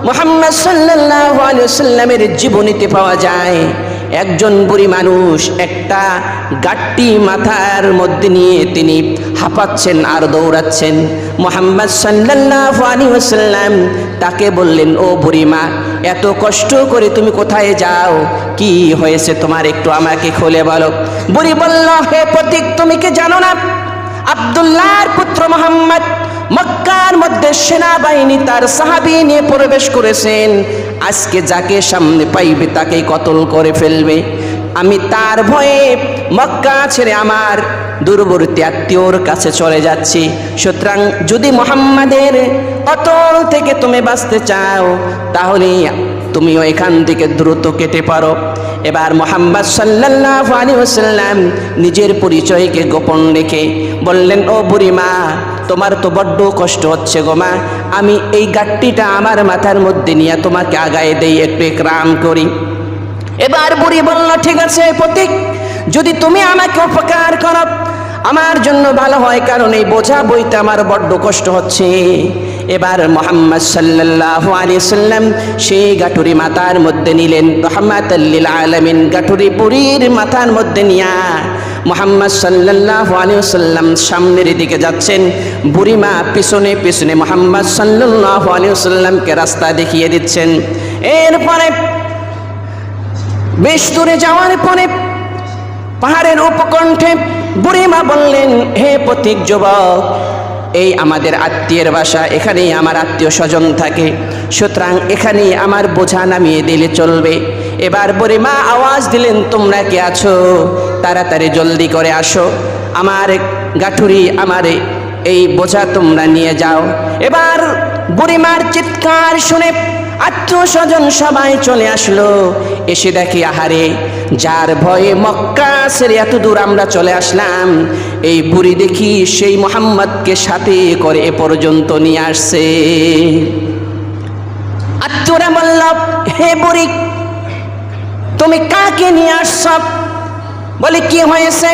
মুহাম্মদ সাল্লাল্লাহু আলাইহি ওয়াসাল্লামের জীবনীতে পাওয়া যায় একজন বুড়ি মানুষ একটা গাট্টি মাথার মধ্যে নিয়ে তিনি হাঁপাচ্ছেন আর দৌড়াচ্ছেন। মুহাম্মদ সাল্লাল্লাহু আলাইহি ওয়াসাল্লাম তাকে বললেন, ও বুড়িমা, এত কষ্ট করে তুমি কোথায় যাও? কি হয়েছে তোমার, একটু আমাকে খুলে বলো। বুড়ি বলল, হে পথিক, তুমি কি জানো না আব্দুল্লাহর পুত্র মুহাম্মদ মক্কার মধ্যে সেনাবাহিনী তার সাহাবী নিয়ে প্রবেশ করেছেন, আজকে যাকে সামনে পাইবে তাকেই কতল করে ফেলবে। আমি তার ভয়ে মক্কা ছেড়ে আমার দূরবর্তী আত্মীয়র কাছে চলে যাচ্ছি। সুতরাং যদি মুহাম্মাদের কতল থেকে তুমি বাঁচতে চাও তাহলে তুমিও এখান থেকে দ্রুত কেটে পারো। এবার মুহাম্মদ সাল্লাল্লাহু আলাইহি ওয়াসাল্লাম নিজের পরিচয়কে গোপন রেখে বললেন, ও বুড়িমা, তোমার তো বড্ড কষ্ট হচ্ছে গো মা, আমি এই গাট্টিটা আমার মাথার মধ্যে নিয়ে তোমাকে আগায় দেই, একটু একরাম করি। এবার বুড়ি বলল, ঠিক আছে পথিক, যদি তুমি আমাকে উপকার করো আমার জন্য ভালো হয়, কারণ এই বোঝা বইতে আমার বড্ড কষ্ট হচ্ছে। এবার মুহাম্মদ সাল্লাল্লাহু আলাইহি ওয়াসাল্লাম সেই গাটুরি মাথার মধ্যে নিলেন, রাহমাতাল লিল আলামিন গাটুরি বুড়ির মাথার মধ্যে নিয়া মুহাম্মদ সাল্লাল্লাহু আলাইহি ওয়াসাল্লাম সামনের দিকে যাচ্ছেন, বুড়িমা পিছনে পিছনে মুহাম্মদ সাল্লাল্লাহু আলাইহি ওয়াসাল্লামকে রাস্তা দেখিয়ে দিচ্ছেন। এরপরে বেশ দূরে যাওয়ার পরে পাহাড়ের উপকণ্ঠে বুড়িমা বললেন, হে পথিক যুবক, এই আমাদের আত্মীয়ের বাসা, এখানেই আমার আত্মীয় স্বজন থাকে, সুতরাং এখানেই আমার বোঝা নামিয়ে দিলে চলবে। এবার বুড়িমা আওয়াজ দিলেন, তোমরা কে আছো, তাড়াতাড়ি জলদি করে আসো, আমার গাঠুরি আমার এই বোঝা তোমরা নিয়ে যাও। এবার বুড়িমার চিৎকার শুনে আত্মীয় স্বজন সবাই চলে আসলো। এসে দেখি, আহারে, যার ভয়ে মক্কা ছেড়ে এত দূর আমরা চলে আসলাম, এই বুড়ি দেখি সেই মুহাম্মদকে সাথে করে এ পর্যন্ত নিয়ে আসছে। আত্মীয়রা বলল, হে বুড়ি, তুমি কাকে নিয়ে আসছ? বলে, কি হয়েছে?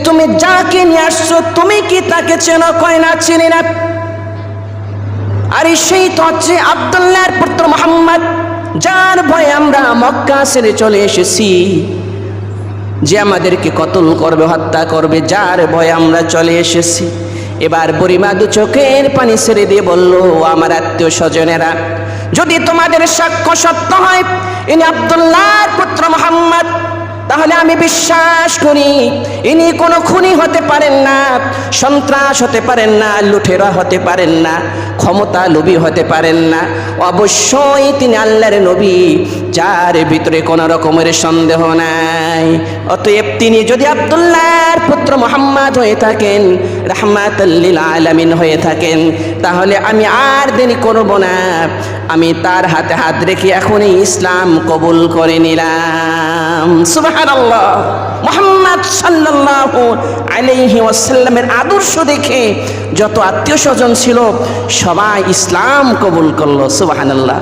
তুমি যাকে নিয়ে আসছো তুমি কি তাকে চেনো? কয় না, চিনি না। আর সেই তো হচ্ছে আব্দুল্লাহর পুত্র মুহাম্মদ, যার ভয়ে আমরা মক্কা ছেড়ে চলে এসেছি, যে আমাদেরকে কতল করবে, হত্যা করবে, যার ভয়ে আমরা চলে এসেছি। এবার বুড়িমা দু চোখের পানি ছেড়ে দিয়ে বলল, আমার আত্মীয় স্বজনেরা, যদি তোমাদের সাক্ষ্য সত্য হয় ইনি আব্দুল্লাহর পুত্র মুহাম্মদ, তাহলে আমি বিশ্বাস করি ইনি কোনো খুনি হতে পারেন না, সন্ত্রাস হতে পারেন না, লুঠেরা হতে পারেন না, ক্ষমতা লোভী হতে পারেন না, অবশ্যই তিনি আল্লাহর নবী, যার ভিতরে কোনো রকমের সন্দেহ নাই। অতএব তিনি যদি আব্দুল্লাহর পুত্র মুহাম্মদ হয়ে থাকেন, রাহমাতাল লিল আলামিন হয়ে থাকেন, তাহলে আমি আর দেরি করব না, আমি তার হাতে হাত রেখে এখনই ইসলাম কবুল করে নিলাম। সুবহানাল্লাহ। মুহাম্মদ সাল্লাল্লাহু আলাইহি ওয়াসাল্লামের আদর্শ দেখে যত আত্মীয় স্বজন ছিল সবাই ইসলাম কবুল করলো। সুবহানাল্লাহ।